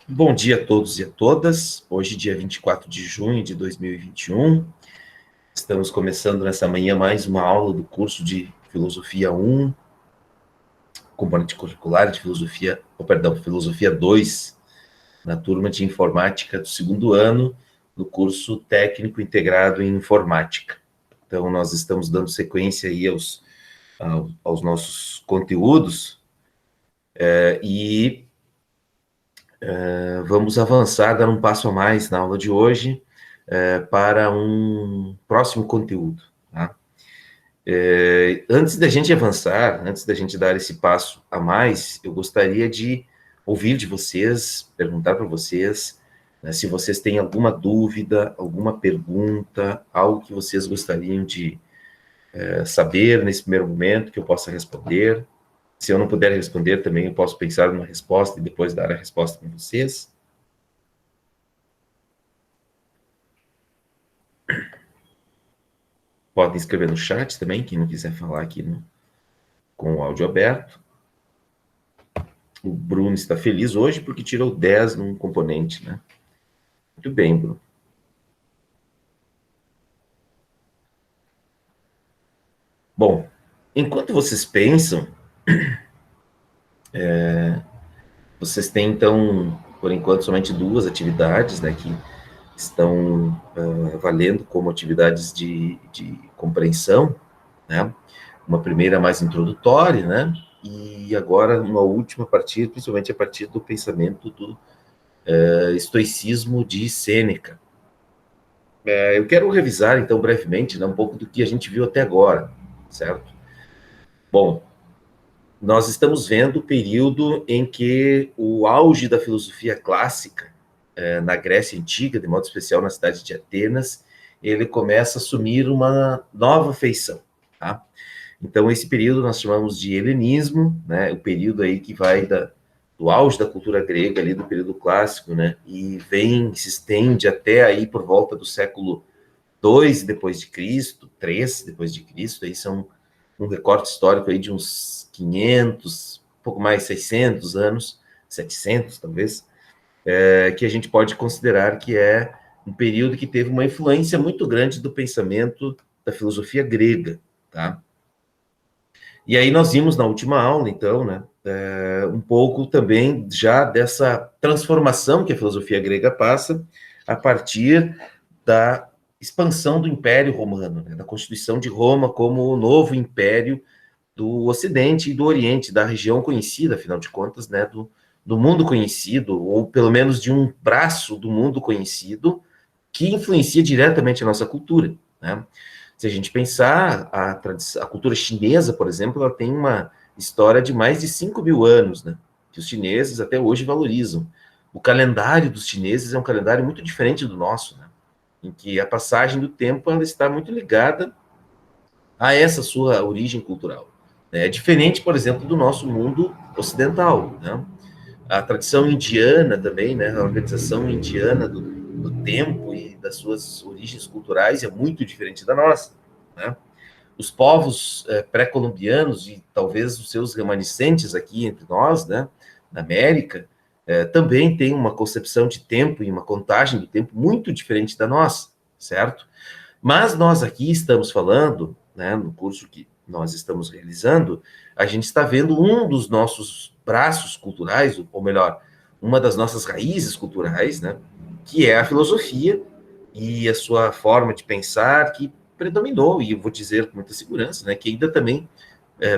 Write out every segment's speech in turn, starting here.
Bom dia a todos e a todas. Hoje, dia 24 de junho de 2021. Estamos começando nessa manhã mais uma aula do curso de Filosofia 1, componente curricular de Filosofia, Filosofia 2, na turma de Informática do segundo ano, do curso Técnico Integrado em Informática. Então, nós estamos dando sequência aí aos nossos conteúdos e vamos avançar, dar um passo a mais na aula de hoje, para um próximo conteúdo. Tá? Antes da gente avançar, antes da gente dar esse passo a mais, eu gostaria de ouvir de vocês, perguntar para vocês, né, se vocês têm alguma dúvida, alguma pergunta, algo que vocês gostariam de saber nesse primeiro momento, que eu possa responder. Se eu não puder responder também, eu posso pensar numa resposta e depois dar a resposta para vocês. Podem escrever no chat também, quem não quiser falar aqui com o áudio aberto. O Bruno está feliz hoje porque tirou 10 num componente, né? Muito bem, Bruno. Bom, enquanto vocês pensam, vocês têm, então, por enquanto, somente duas atividades, né, que estão valendo como atividades de compreensão, né? Uma primeira mais introdutória, né? E agora uma última principalmente a partir do pensamento do estoicismo de Sêneca. Eu quero revisar, então, brevemente, né, um pouco do que a gente viu até agora, certo? Bom, nós estamos vendo o período em que o auge da filosofia clássica, na Grécia Antiga, de modo especial na cidade de Atenas, ele começa a assumir uma nova feição, tá? Então, esse período nós chamamos de helenismo, né? O período aí que vai do auge da cultura grega, ali do período clássico, né? E se estende até aí por volta do século 2 depois de Cristo, 3 depois de Cristo, aí são um recorte histórico aí de uns 500, um pouco mais 600 anos, 700 talvez, que a gente pode considerar que é um período que teve uma influência muito grande do pensamento da filosofia grega, tá? E aí nós vimos na última aula, então, né, um pouco também já dessa transformação que a filosofia grega passa a partir da expansão do Império Romano, né, da constituição de Roma como o novo império do Ocidente e do Oriente, da região conhecida, afinal de contas, né, do mundo conhecido, ou pelo menos de um braço do mundo conhecido que influencia diretamente a nossa cultura, né? Se a gente pensar, a cultura chinesa, por exemplo, ela tem uma história de mais de 5.000 anos, né? Que os chineses até hoje valorizam. O calendário dos chineses é um calendário muito diferente do nosso, né? Em que a passagem do tempo ela está muito ligada a essa sua origem cultural. É diferente, por exemplo, do nosso mundo ocidental, né? A tradição indiana também, né? A organização indiana do tempo e das suas origens culturais é muito diferente da nossa, né? Os povos pré-colombianos e talvez os seus remanescentes aqui entre nós, né, na América, também têm uma concepção de tempo e uma contagem do tempo muito diferente da nossa, certo? Mas nós aqui estamos falando, né, no curso que nós estamos realizando, a gente está vendo um dos nossos braços culturais, ou melhor, uma das nossas raízes culturais, né, que é a filosofia e a sua forma de pensar que predominou, e eu vou dizer com muita segurança, né, que ainda também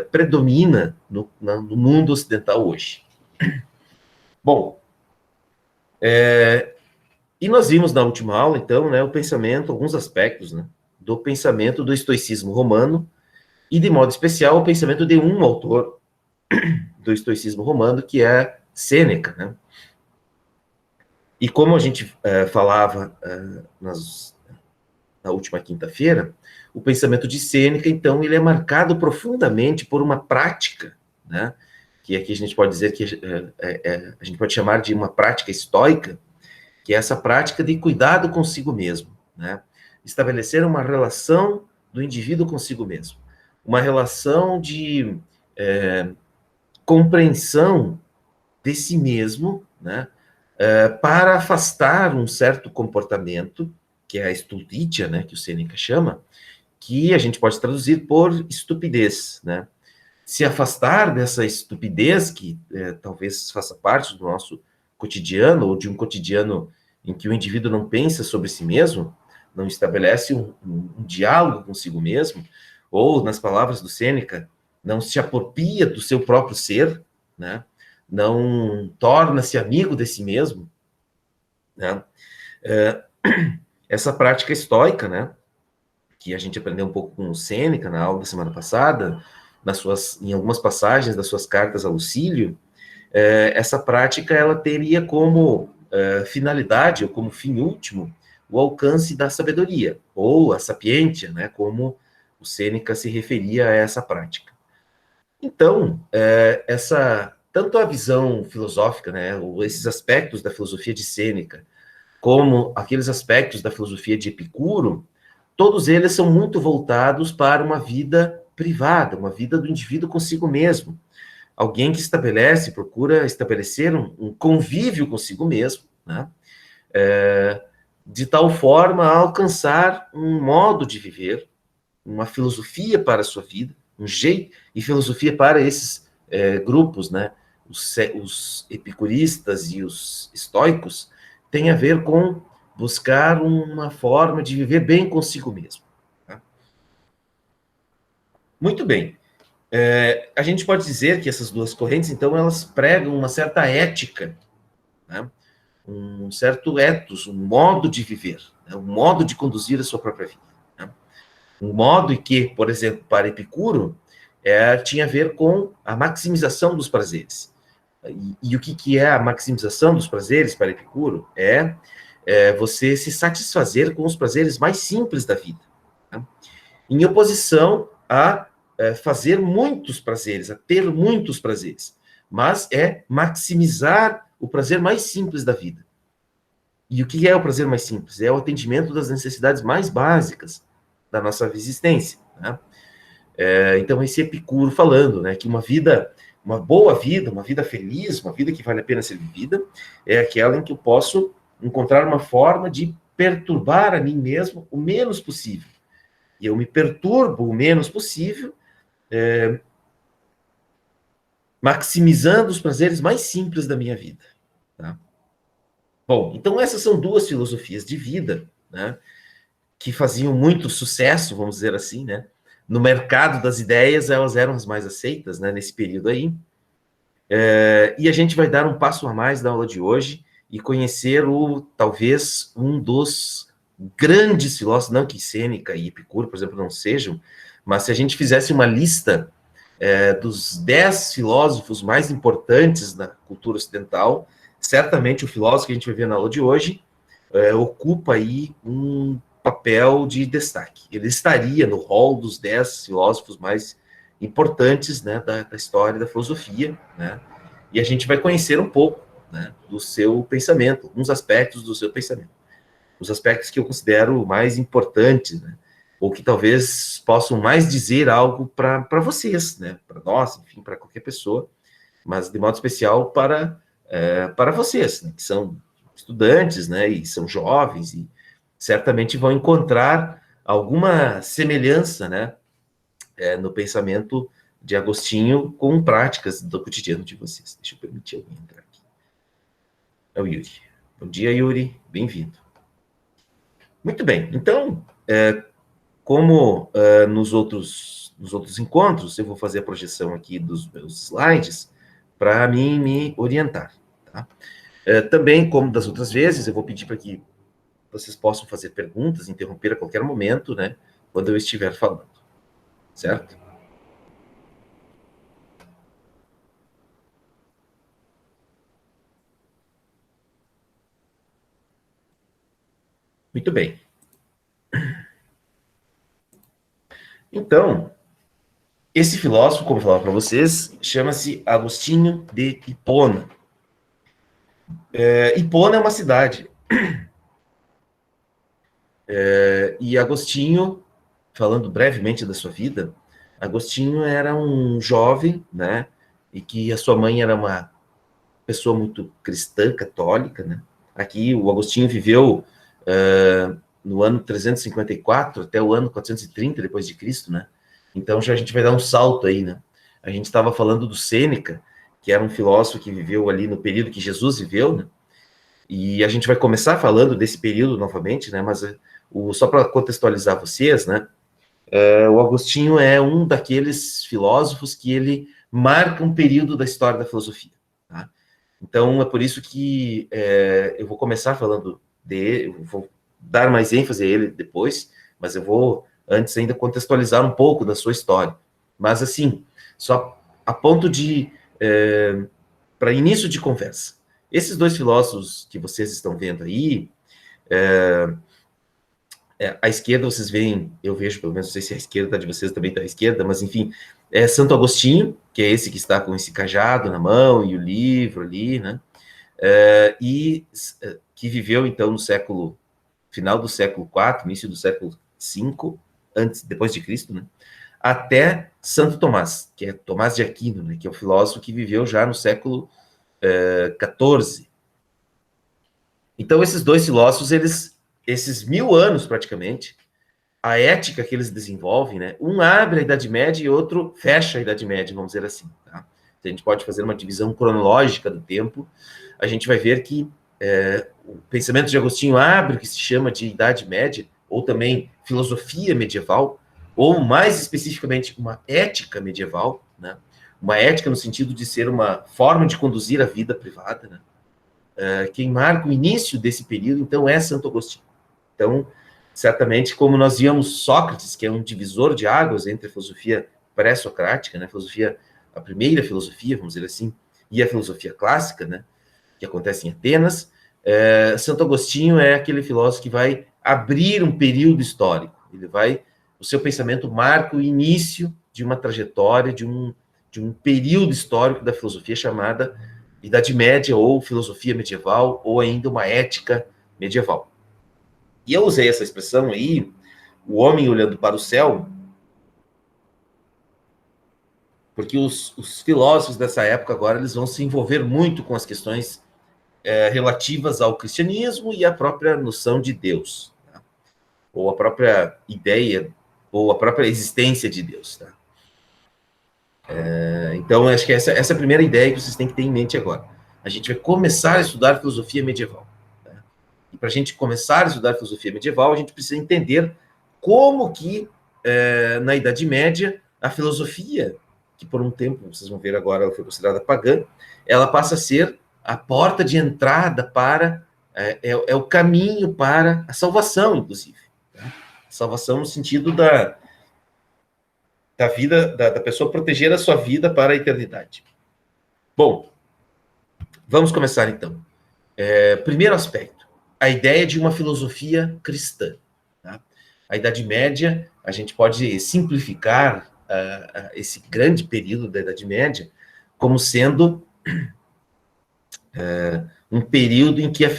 predomina no mundo ocidental hoje. Bom, e nós vimos na última aula, então, né, o pensamento, alguns aspectos, né, do pensamento do estoicismo romano, e de modo especial o pensamento de um autor do estoicismo romano, que é Sêneca, né? E como a gente falava na última quinta-feira, o pensamento de Sêneca, então, ele é marcado profundamente por uma prática, né? Que aqui a gente pode dizer que a gente pode chamar de uma prática estoica, que é essa prática de cuidado consigo mesmo, né? Estabelecer uma relação do indivíduo consigo mesmo, uma relação de compreensão de si mesmo, né? para afastar um certo comportamento, que é a estultícia, né, que o Sêneca chama, que a gente pode traduzir por estupidez, né? Se afastar dessa estupidez que talvez faça parte do nosso cotidiano, ou de um cotidiano em que o indivíduo não pensa sobre si mesmo, não estabelece um diálogo consigo mesmo, ou, nas palavras do Sêneca, não se apropria do seu próprio ser, né? Não torna-se amigo de si mesmo, né? Essa prática estoica, né, que a gente aprendeu um pouco com o Sêneca na aula da semana passada, em algumas passagens das suas cartas a Lucílio, essa prática ela teria como finalidade, ou como fim último, o alcance da sabedoria, ou a sapientia, né, como o Sêneca se referia a essa prática. Então, tanto a visão filosófica, né, ou esses aspectos da filosofia de Sêneca, como aqueles aspectos da filosofia de Epicuro, todos eles são muito voltados para uma vida privada, uma vida do indivíduo consigo mesmo. Alguém que procura estabelecer um convívio consigo mesmo, né? De tal forma a alcançar um modo de viver, uma filosofia para a sua vida, um jeito, e filosofia para esses grupos, né? Os epicuristas e os estoicos, tem a ver com buscar uma forma de viver bem consigo mesmo. Tá? Muito bem. A gente pode dizer que essas duas correntes, então, elas pregam uma certa ética, né? Um certo ethos, um modo de viver, né? Um modo de conduzir a sua própria vida. Né? Um modo em que, por exemplo, para Epicuro, tinha a ver com a maximização dos prazeres. E o que é a maximização dos prazeres para Epicuro? Você se satisfazer com os prazeres mais simples da vida, né? Em oposição a fazer muitos prazeres, a ter muitos prazeres, mas maximizar o prazer mais simples da vida. E o que é o prazer mais simples? É o atendimento das necessidades mais básicas da nossa existência, né? Então, esse Epicuro falando, né, que uma boa vida, uma vida feliz, uma vida que vale a pena ser vivida, é aquela em que eu posso encontrar uma forma de perturbar a mim mesmo o menos possível. E eu me perturbo o menos possível, maximizando os prazeres mais simples da minha vida. Tá? Bom, então essas são duas filosofias de vida, né, que faziam muito sucesso, vamos dizer assim, né? No mercado das ideias, elas eram as mais aceitas, né, nesse período aí. E a gente vai dar um passo a mais na aula de hoje e conhecer talvez um dos grandes filósofos, não que Sêneca e Epicuro, por exemplo, não sejam, mas se a gente fizesse uma lista dos 10 filósofos mais importantes da cultura ocidental, certamente o filósofo que a gente vai ver na aula de hoje ocupa aí um papel de destaque. Ele estaria no hall dos 10 filósofos mais importantes, né, da história da filosofia, né? E a gente vai conhecer um pouco, né, do seu pensamento, alguns aspectos do seu pensamento. Os aspectos que eu considero mais importantes, né? Ou que talvez possam mais dizer algo para vocês, né? Para nós, enfim, para qualquer pessoa, mas de modo especial para vocês, né? Que são estudantes, né? E são jovens e certamente vão encontrar alguma semelhança, né? No pensamento de Agostinho com práticas do cotidiano de vocês. Deixa eu permitir alguém entrar aqui. É o Yuri. Bom dia, Yuri. Bem-vindo. Muito bem. Então, como nos outros encontros, eu vou fazer a projeção aqui dos meus slides para mim me orientar. Tá? Também, como das outras vezes, eu vou pedir para que vocês possam fazer perguntas, interromper a qualquer momento, né? Quando eu estiver falando. Certo? Muito bem. Então, esse filósofo, como eu falava para vocês, chama-se Agostinho de Hipona. Hipona é uma cidade. E Agostinho, falando brevemente da sua vida, Agostinho era um jovem, né? E que a sua mãe era uma pessoa muito cristã, católica, né? Aqui o Agostinho viveu no ano 354 até o ano 430 depois de Cristo, né? Então já a gente vai dar um salto aí, né? A gente estava falando do Sêneca, que era um filósofo que viveu ali no período que Jesus viveu, né? E a gente vai começar falando desse período novamente, né? Mas só para contextualizar vocês, né? O Agostinho é um daqueles filósofos que ele marca um período da história da filosofia. Tá? Então, é por isso que eu vou começar falando dele, eu vou dar mais ênfase a ele depois, mas eu vou, antes ainda, contextualizar um pouco da sua história. Mas, assim, só a ponto de, para início de conversa, esses dois filósofos que vocês estão vendo aí, à esquerda vocês veem, eu vejo pelo menos, não sei se a esquerda de vocês também está à esquerda, mas enfim, é Santo Agostinho, que é esse que está com esse cajado na mão e o livro ali, né? Que viveu então no final do século IV, início do século V, depois de Cristo, né? Até Santo Tomás, que é Tomás de Aquino, né? Que é um filósofo que viveu já no século XIV. Então esses dois filósofos, esses 1000 anos praticamente, a ética que eles desenvolvem, né? Um abre a Idade Média e outro fecha a Idade Média, vamos dizer assim. Tá? A gente pode fazer uma divisão cronológica do tempo, a gente vai ver que o pensamento de Agostinho abre o que se chama de Idade Média, ou também filosofia medieval, ou mais especificamente uma ética medieval, né? Uma ética no sentido de ser uma forma de conduzir a vida privada. Né? Quem marca o início desse período, então, é Santo Agostinho. Então, certamente, como nós víamos Sócrates, que é um divisor de águas entre a filosofia pré-socrática, né, a primeira filosofia, vamos dizer assim, e a filosofia clássica, né, que acontece em Atenas, Santo Agostinho é aquele filósofo que vai abrir um período histórico. O seu pensamento marca o início de uma trajetória, de um período histórico da filosofia chamada Idade Média, ou filosofia medieval, ou ainda uma ética medieval. E eu usei essa expressão aí, o homem olhando para o céu, porque os filósofos dessa época agora eles vão se envolver muito com as questões relativas ao cristianismo e à própria noção de Deus, tá? Ou a própria ideia, ou a própria existência de Deus. Tá? Então, acho que essa é a primeira ideia que vocês têm que ter em mente agora. A gente vai começar a estudar filosofia medieval. Tá? E para a gente começar a estudar filosofia medieval, a gente precisa entender como que, na Idade Média, a filosofia, que por um tempo, vocês vão ver agora, ela foi considerada pagã, ela passa a ser a porta de entrada para, o caminho para a salvação, inclusive. Tá? Salvação no sentido da vida, da pessoa proteger a sua vida para a eternidade. Bom, vamos começar então. Primeiro aspecto, a ideia de uma filosofia cristã. Tá? A Idade Média, a gente pode simplificar esse grande período da Idade Média como sendo um período em que a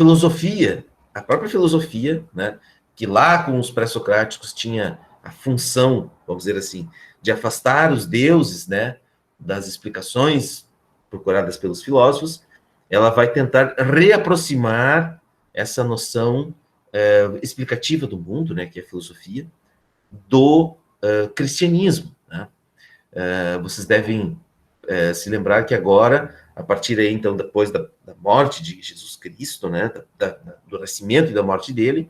própria filosofia, né, que lá com os pré-socráticos tinha a função, vamos dizer assim, de afastar os deuses, né, das explicações procuradas pelos filósofos, ela vai tentar reaproximar essa noção explicativa do mundo, né, que é a filosofia, do cristianismo. Né? Vocês devem se lembrar que agora, a partir aí, então, depois da morte de Jesus Cristo, né, do nascimento e da morte dele,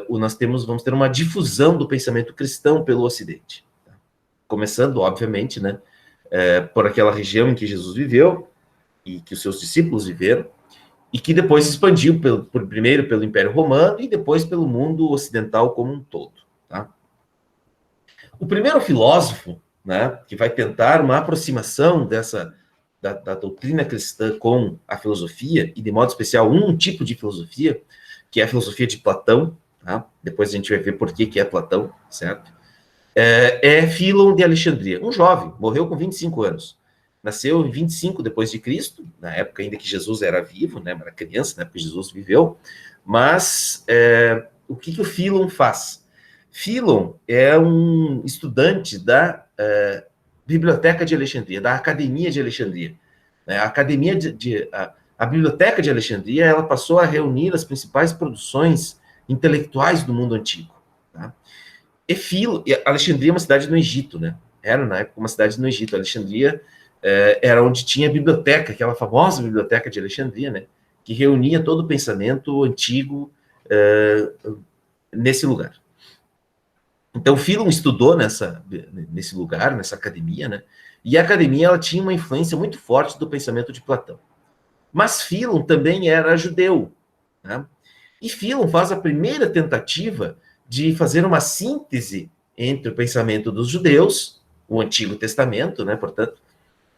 vamos ter uma difusão do pensamento cristão pelo Ocidente. Tá? Começando, obviamente, né, por aquela região em que Jesus viveu e que os seus discípulos viveram, e que depois se expandiu primeiro pelo Império Romano e depois pelo mundo ocidental como um todo. Tá? O primeiro filósofo, né, que vai tentar uma aproximação da doutrina cristã com a filosofia, e de modo especial um tipo de filosofia, que é a filosofia de Platão, tá? Depois a gente vai ver por que é Platão, certo? É Fílon de Alexandria, um jovem, morreu com 25 anos. Nasceu em 25 depois de Cristo, na época ainda que Jesus era vivo, né, era criança, na época que Jesus viveu, mas o que o Fílon faz? Fílon é um estudante da Biblioteca de Alexandria, da Academia de Alexandria. né? A academia a Biblioteca de Alexandria, ela passou a reunir as principais produções intelectuais do mundo antigo. Tá? E Alexandria é uma cidade no Egito, né? Era, na época, uma cidade no Egito. Alexandria era onde tinha a biblioteca, aquela famosa Biblioteca de Alexandria, né? Que reunia todo o pensamento antigo nesse lugar. Então, Philon estudou nesse lugar, nessa academia, né? E a academia ela tinha uma influência muito forte do pensamento de Platão. Mas Philon também era judeu, né? E Philon faz a primeira tentativa de fazer uma síntese entre o pensamento dos judeus, o Antigo Testamento, né, portanto,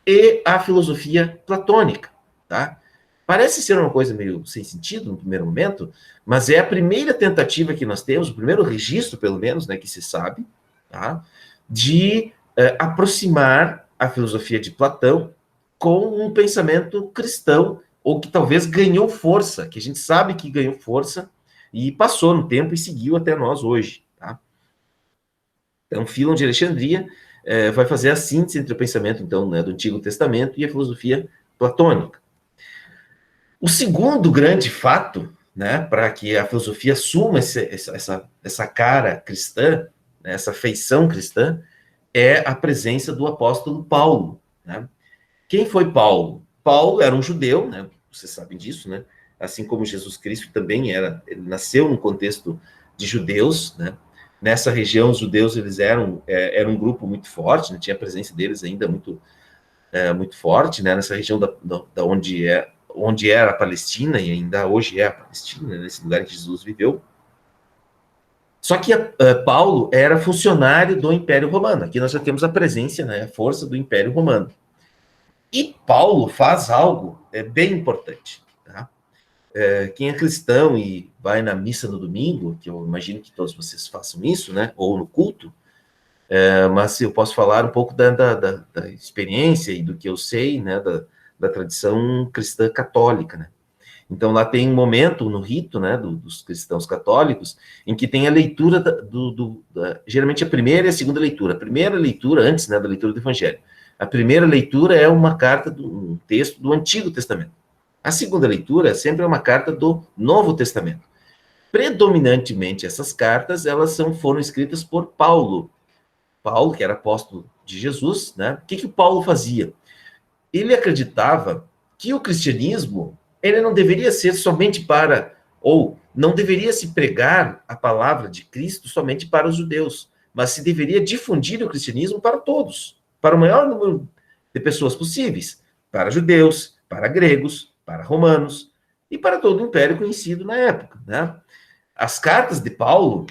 e a filosofia platônica, tá? Parece ser uma coisa meio sem sentido no primeiro momento, mas é a primeira tentativa que nós temos, o primeiro registro, pelo menos, né, que se sabe, tá? De aproximar a filosofia de Platão com um pensamento cristão, ou que talvez ganhou força, que a gente sabe que ganhou força e passou no tempo e seguiu até nós hoje, tá? Então, Philon de Alexandria vai fazer a síntese entre o pensamento, então, né, do Antigo Testamento e a filosofia platônica. O segundo grande fato, né, para que a filosofia assuma essa cara cristã, né, essa feição cristã, é a presença do apóstolo Paulo, né? Quem foi Paulo? Paulo era um judeu, né? Vocês sabem disso, né? Assim como Jesus Cristo também era, ele nasceu num contexto de judeus, né? Nessa região, os judeus eles eram um grupo muito forte, né? Tinha a presença deles ainda muito forte, né? Nessa região da onde era a Palestina e ainda hoje é a Palestina, né? Nesse lugar em que Jesus viveu. Só que Paulo era funcionário do Império Romano. Aqui nós já temos a presença, né? A força do Império Romano. E Paulo faz algo bem importante. Tá? Quem é cristão e vai na missa no domingo, que eu imagino que todos vocês façam isso, né? Ou no culto, mas eu posso falar um pouco da experiência e do que eu sei, né? Da tradição cristã católica, né? Então, lá tem um momento no rito, né, dos cristãos católicos, em que tem a leitura, geralmente a primeira e a segunda leitura. A primeira leitura, antes, né, da leitura do Evangelho. A primeira leitura é uma carta, um texto do Antigo Testamento. A segunda leitura sempre é uma carta do Novo Testamento. Predominantemente, essas cartas, elas foram escritas por Paulo. Paulo, que era apóstolo de Jesus, né? O que Paulo fazia? Ele acreditava que o cristianismo ele não deveria ser somente ou não deveria se pregar a palavra de Cristo somente para os judeus, mas se deveria difundir o cristianismo para todos, para o maior número de pessoas possíveis, para judeus, para gregos, para romanos e para todo o império conhecido na época, né? As cartas de Paulo,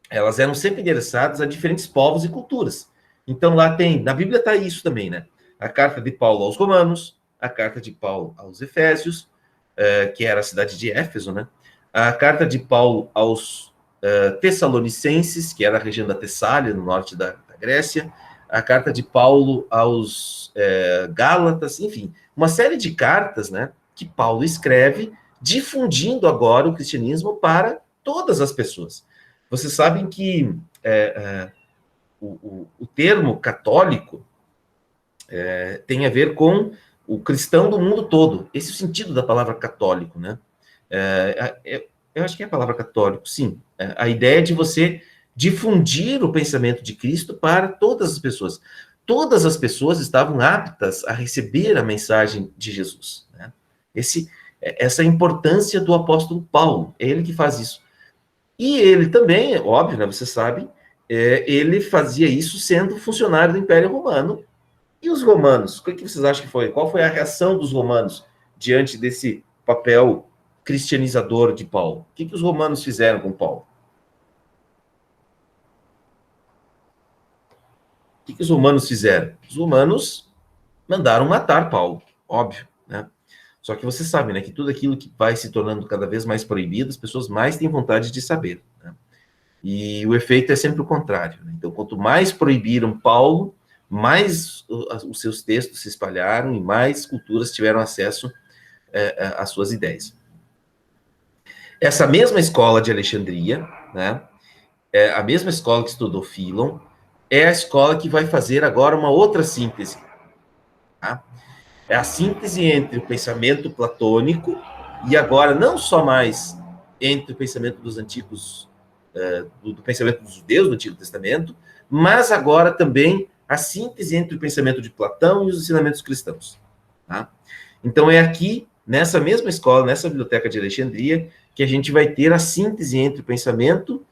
elas eram sempre endereçadas a diferentes povos e culturas. Então lá na Bíblia está isso também, né? A carta de Paulo aos romanos, a carta de Paulo aos efésios, que era a cidade de Éfeso, né? A carta de Paulo aos tessalonicenses, que era a região da Tessália, no norte da Grécia, a carta de Paulo aos Gálatas, enfim, uma série de cartas, né, que Paulo escreve, difundindo agora o cristianismo para todas as pessoas. Vocês sabem que o termo católico tem a ver com o cristão do mundo todo. Esse é o sentido da palavra católico, né? Eu acho que é a palavra católico, sim. A ideia de você difundir o pensamento de Cristo para todas as pessoas. Todas as pessoas estavam aptas a receber a mensagem de Jesus, né? Essa é a importância do apóstolo Paulo, é ele que faz isso. E ele também, óbvio, né, vocês sabem, ele fazia isso sendo funcionário do Império Romano. E os romanos? O que vocês acham que foi? Qual foi a reação dos romanos diante desse papel cristianizador de Paulo? O que os romanos fizeram com Paulo? O que os romanos fizeram? Os romanos mandaram matar Paulo, óbvio, né? Só que você sabe, né, que tudo aquilo que vai se tornando cada vez mais proibido, as pessoas mais têm vontade de saber, né? E o efeito é sempre o contrário, né? Então, quanto mais proibiram Paulo, mais os seus textos se espalharam e mais culturas tiveram acesso às suas ideias. Essa mesma escola de Alexandria, né, a mesma escola que estudou Philon, é a escola que vai fazer agora uma outra síntese. Tá? É a síntese entre o pensamento platônico e agora não só mais entre o pensamento dos antigos, do pensamento dos judeus do Antigo Testamento, mas agora também a síntese entre o pensamento de Platão e os ensinamentos cristãos. Tá? Então é aqui, nessa mesma escola, nessa biblioteca de Alexandria, que a gente vai ter a síntese entre o pensamento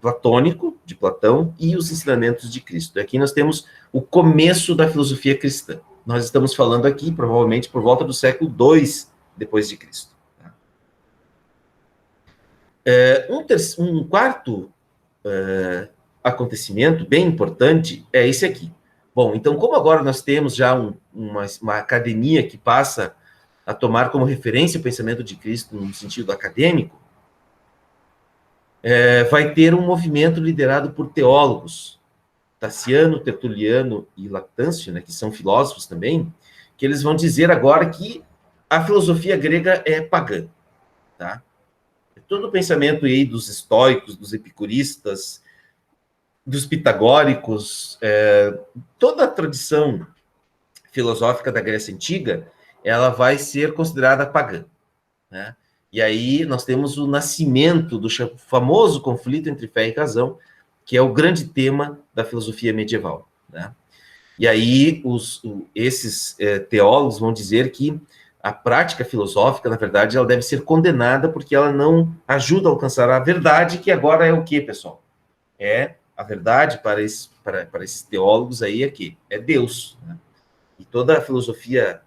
platônico, de Platão, e os ensinamentos de Cristo. Aqui nós temos o começo da filosofia cristã. Nós estamos falando aqui, provavelmente, por volta do século II depois de Cristo. Um quarto acontecimento bem importante é esse aqui. Bom, então, como agora nós temos já uma academia que passa a tomar como referência o pensamento de Cristo no sentido acadêmico, vai ter um movimento liderado por teólogos, Tassiano, Tertuliano e Lactâncio, né, que são filósofos também, que eles vão dizer agora que a filosofia grega é pagã, tá? Todo o pensamento aí dos estoicos, dos epicuristas, dos pitagóricos, toda a tradição filosófica da Grécia Antiga, ela vai ser considerada pagã, né? E aí nós temos o nascimento do famoso conflito entre fé e razão, que é o grande tema da filosofia medieval, né? E aí esses teólogos vão dizer que a prática filosófica, na verdade, ela deve ser condenada porque ela não ajuda a alcançar a verdade, que agora é o quê, pessoal? A verdade para esses teólogos aí é que é Deus, né? E toda a filosofia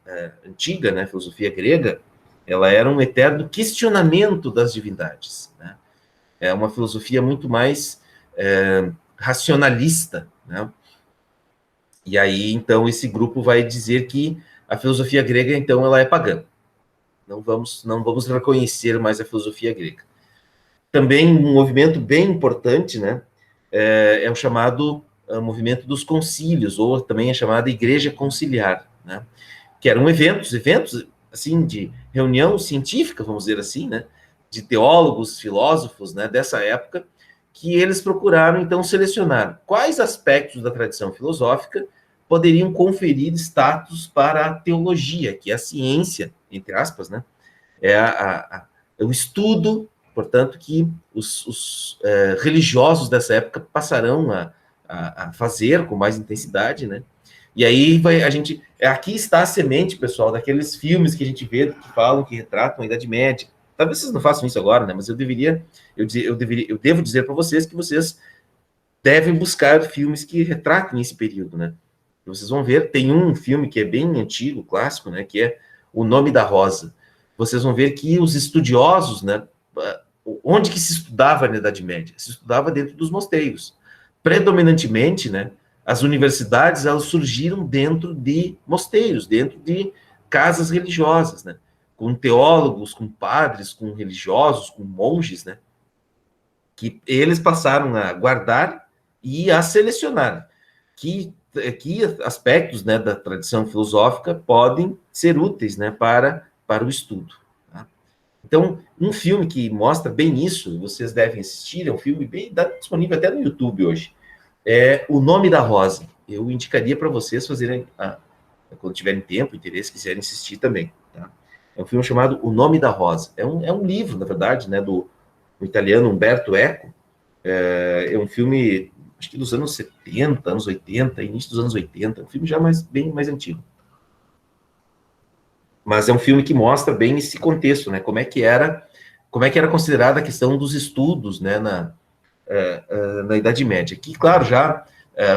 antiga, né, filosofia grega, ela era um eterno questionamento das divindades, né? É uma filosofia muito mais racionalista, né? E aí, então, esse grupo vai dizer que a filosofia grega, então, ela é pagã. Não vamos reconhecer mais a filosofia grega. Também um movimento bem importante, né, é o chamado movimento dos concílios, ou também é chamada Igreja Conciliar, né, que eram eventos, assim, de reunião científica, vamos dizer assim, né, de teólogos, filósofos, né, dessa época, que eles procuraram, então, selecionar quais aspectos da tradição filosófica poderiam conferir status para a teologia, que é a ciência, entre aspas, né, é o estudo, portanto, que os religiosos dessa época passarão a fazer com mais intensidade, né? E aí aqui está a semente, pessoal, daqueles filmes que a gente vê que falam, que retratam a Idade Média. Talvez vocês não façam isso agora, né? Mas eu devo dizer para vocês que vocês devem buscar filmes que retratem esse período, né? E vocês vão ver, tem um filme que é bem antigo, clássico, né? Que é O Nome da Rosa. Vocês vão ver que os estudiosos, né? Onde que se estudava na Idade Média? Se estudava dentro dos mosteiros. Predominantemente, né? As universidades, elas surgiram dentro de mosteiros, dentro de casas religiosas, né? Com teólogos, com padres, com religiosos, com monges, né? Que eles passaram a guardar e a selecionar que aspectos, né, da tradição filosófica podem ser úteis, né, para o estudo. Tá? Então, um filme que mostra bem isso, vocês devem assistir, é um filme disponível até no YouTube hoje, é O Nome da Rosa. Eu indicaria para vocês fazerem, quando tiverem tempo, interesse, quiserem assistir também. Tá? É um filme chamado O Nome da Rosa. É um livro, na verdade, né, do italiano Umberto Eco. É um filme, acho que dos anos 70, anos 80, início dos anos 80. Um filme já bem mais antigo. Mas é um filme que mostra bem esse contexto, né? Como é que era considerada a questão dos estudos, né, na Idade Média. Que, claro, já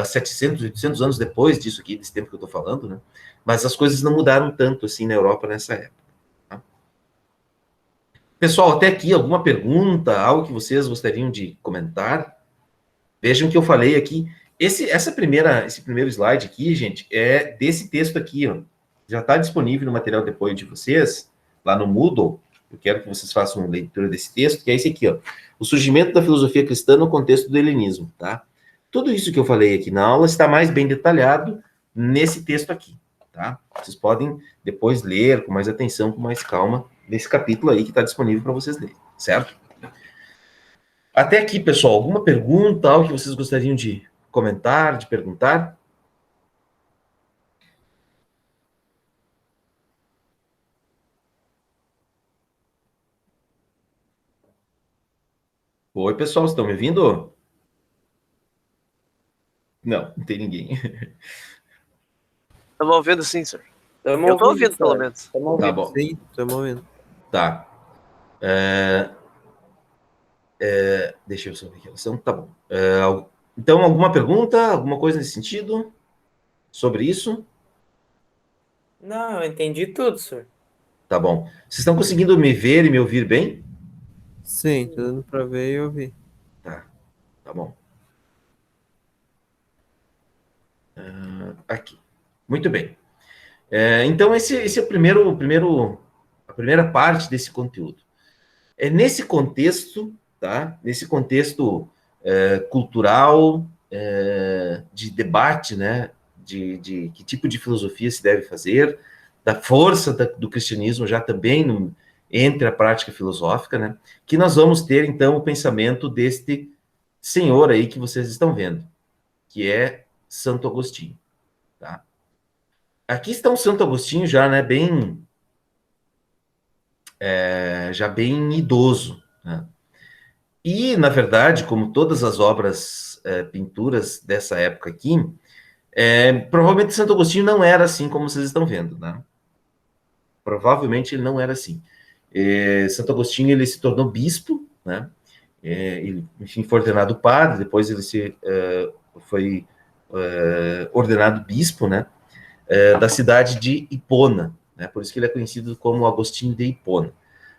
700, 800 anos depois disso aqui, desse tempo que eu estou falando, né? Mas as coisas não mudaram tanto assim na Europa nessa época. Tá? Pessoal, até aqui, alguma pergunta, algo que vocês gostariam de comentar? Vejam que eu falei aqui. Esse primeiro slide aqui, gente, é desse texto aqui, ó. Já está disponível no material de apoio de vocês, lá no Moodle. Eu quero que vocês façam uma leitura desse texto, que é esse aqui, ó. O surgimento da filosofia cristã no contexto do helenismo, tá? Tudo isso que eu falei aqui na aula está mais bem detalhado nesse texto aqui, tá? Vocês podem depois ler com mais atenção, com mais calma, nesse capítulo aí que está disponível para vocês lerem, certo? Até aqui, pessoal, alguma pergunta, algo que vocês gostariam de comentar, de perguntar? Oi, pessoal, estão me ouvindo? Não, não tem ninguém. Estamos ouvindo sim, senhor. Estamos Eu tô ouvindo, ouvindo, pelo senhor. menos. Estamos Tá ouvindo, bom. sim. Estamos ouvindo. Tá. Deixa eu só ver aqui. Então, tá bom. Então, alguma pergunta, alguma coisa nesse sentido sobre isso? Não, eu entendi tudo, senhor. Tá bom. Vocês estão conseguindo me ver e me ouvir bem? Sim, tá dando pra ver e ouvir. Tá, tá bom. Aqui. Muito bem. Então, esse é a primeira parte desse conteúdo. É nesse contexto, tá? Nesse contexto cultural, de debate, né? De que tipo de filosofia se deve fazer, da força do cristianismo já também entre a prática filosófica, né? Que nós vamos ter, então, o pensamento deste senhor aí que vocês estão vendo, que é Santo Agostinho, tá? Aqui está o Santo Agostinho já, né? Já bem idoso, né? E, na verdade, como todas as obras, pinturas dessa época aqui, provavelmente Santo Agostinho não era assim como vocês estão vendo, né? Provavelmente ele não era assim. Santo Agostinho, ele se tornou bispo, né? Ele, enfim, foi ordenado padre, depois ele foi ordenado bispo, né? Da cidade de Hipona, né? Por isso que ele é conhecido como Agostinho de Hipona.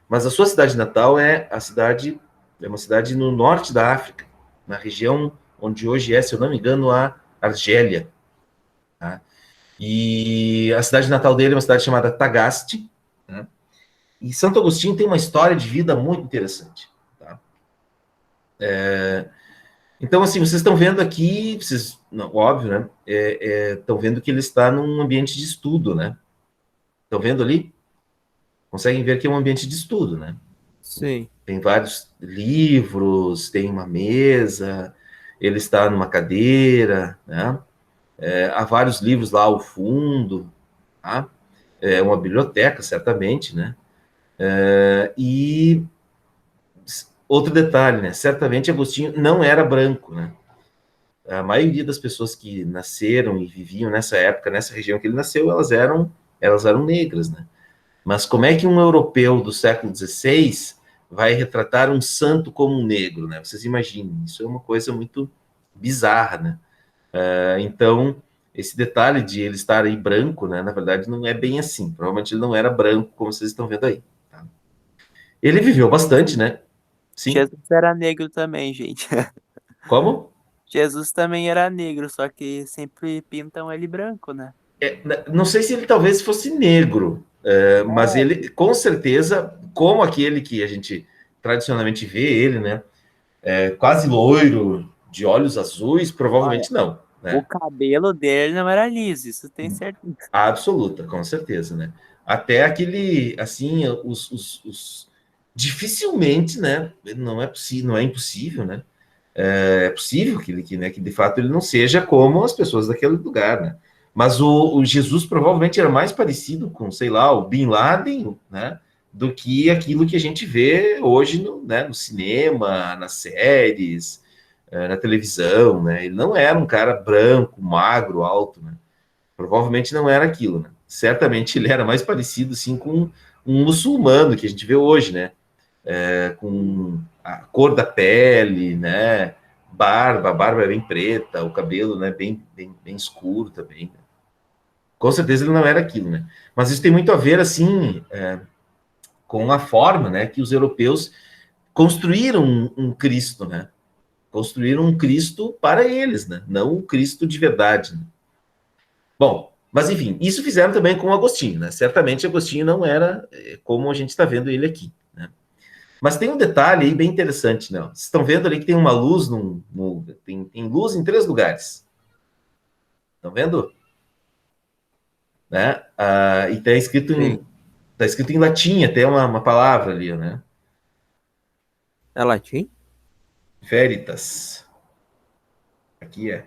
Mas a sua cidade natal é uma cidade no norte da África, na região onde hoje é, se eu não me engano, a Argélia. Tá? E a cidade natal dele é uma cidade chamada Tagaste. Né? E Santo Agostinho tem uma história de vida muito interessante. Tá? Então, assim, vocês estão vendo aqui, vocês, não, óbvio, né? Estão vendo que ele está num ambiente de estudo, né? Estão vendo ali? Conseguem ver que é um ambiente de estudo, né? Sim. Tem vários livros, tem uma mesa, ele está numa cadeira, né? Há vários livros lá ao fundo, tá? É uma biblioteca, certamente, né? E outro detalhe, né? Certamente Agostinho não era branco, né? A maioria das pessoas que nasceram e viviam nessa época, nessa região que ele nasceu, elas eram negras, né? Mas como é que um europeu do século XVI vai retratar um santo como um negro, né? Vocês imaginem, isso é uma coisa muito bizarra, né? Então, esse detalhe de ele estar aí branco, né? Na verdade, não é bem assim. Provavelmente ele não era branco, como vocês estão vendo aí. Tá? Ele viveu bastante, né? Sim. Jesus era negro também, gente. Como? Jesus também era negro, só que sempre pintam ele branco, né? Não sei se ele talvez fosse negro, mas ele, com certeza, como aquele que a gente tradicionalmente vê ele, né? Quase loiro, de olhos azuis, Olha, provavelmente não, o né? cabelo dele não era liso, isso tem certeza. Absoluta, com certeza, né? Até aquele, assim, dificilmente, né? Não é possível, não é impossível, né? É possível né, que de fato ele não seja como as pessoas daquele lugar, né? Mas o Jesus provavelmente era mais parecido com, sei lá, o Bin Laden, né? Do que aquilo que a gente vê hoje no cinema, nas séries, na televisão, né? Ele não era um cara branco, magro, alto, né? Provavelmente não era aquilo, né? Certamente ele era mais parecido, assim, com um muçulmano que a gente vê hoje, né? Com a cor da pele, né? A barba é bem preta, o cabelo, né? Bem escuro também. Né? Com certeza ele não era aquilo, né? Mas isso tem muito a ver, assim, com a forma, né? Que os europeus construíram um Cristo, né? Construíram um Cristo para eles, né? Não um Cristo de verdade. Né? Bom, mas enfim, isso fizeram também com o Agostinho, né? Certamente Agostinho não era como a gente está vendo ele aqui, né? Mas tem um detalhe aí bem interessante, né? Vocês estão vendo ali que tem uma luz, tem luz em 3 lugares. Estão vendo? Né? E Sim. tá escrito em latim até uma palavra ali, né? É latim? Veritas. Aqui é.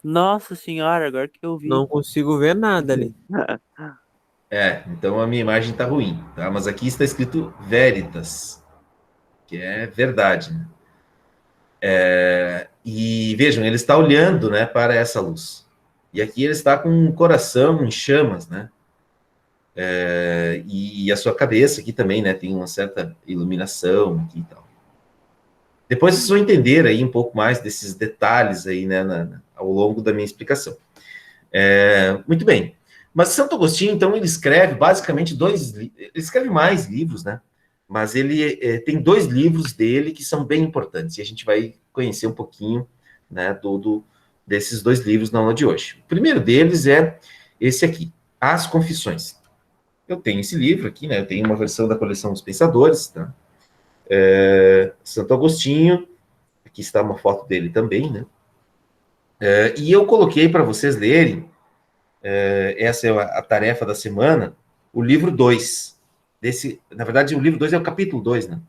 Nossa senhora, agora que eu vi. Não consigo ver nada ali. Então a minha imagem tá ruim, tá? Mas aqui está escrito veritas, que é verdade, né? E vejam, ele está olhando, né, para essa luz. E aqui ele está com um coração em chamas, né? E a sua cabeça aqui também, né, tem uma certa iluminação aqui e tal. Depois vocês vão entender aí um pouco mais desses detalhes aí, né, ao longo da minha explicação. Muito bem. Mas Santo Agostinho, então, ele escreve basicamente ele escreve mais livros, né? Mas ele tem 2 livros dele que são bem importantes, e a gente vai conhecer um pouquinho, né, desses 2 livros na aula de hoje. O primeiro deles é esse aqui, As Confissões. Eu tenho esse livro aqui, né? Eu tenho uma versão da coleção dos Pensadores, tá? Santo Agostinho, aqui está uma foto dele também, né? E eu coloquei para vocês lerem, essa é a tarefa da semana, o livro 2. Na verdade, o livro 2 é o capítulo 2, né?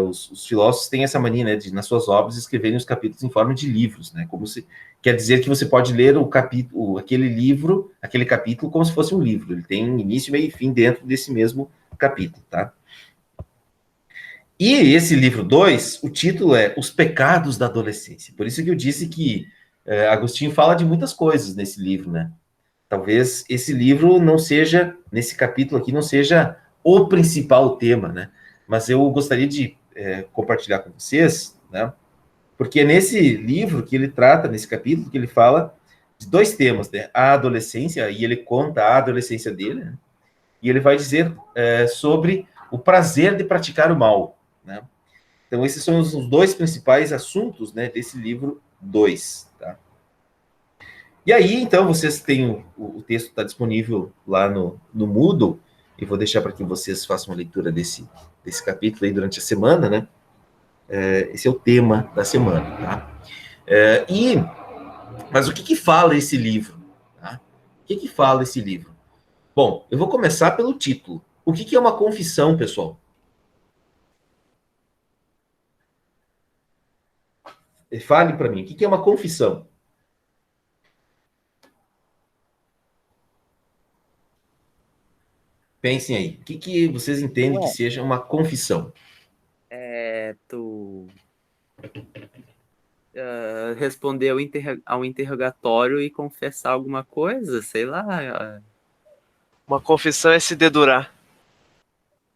Os filósofos têm essa mania, né, de, nas suas obras, escreverem os capítulos em forma de livros, né? Como se quer dizer que você pode ler aquele capítulo, como se fosse um livro. Ele tem início, meio e fim dentro desse mesmo capítulo, tá? E esse livro 2, o título é Os Pecados da Adolescência. Por isso que eu disse que Agostinho fala de muitas coisas nesse livro, né? Talvez esse livro não seja, nesse capítulo aqui, não seja o principal tema, né? Mas eu gostaria de compartilhar com vocês, né? Porque é nesse livro que ele trata, nesse capítulo, que ele fala de 2 temas, né? A adolescência, e ele conta a adolescência dele, né? E ele vai dizer sobre o prazer de praticar o mal, né? Então, esses são os 2 principais assuntos, né, desse livro 2, tá? E aí, então, vocês têm o texto está disponível lá no Moodle, e vou deixar para que vocês façam uma leitura desse capítulo aí durante a semana, né? Esse é o tema da semana, tá? Mas o que fala esse livro? Tá? O que fala esse livro? Bom, eu vou começar pelo título. O que é uma confissão, pessoal? Fale para mim, o que é uma confissão? Pensem aí, o que vocês entendem que Ué. seja uma confissão? Tu responder ao interrogatório e confessar alguma coisa, sei lá. Uma confissão é se dedurar.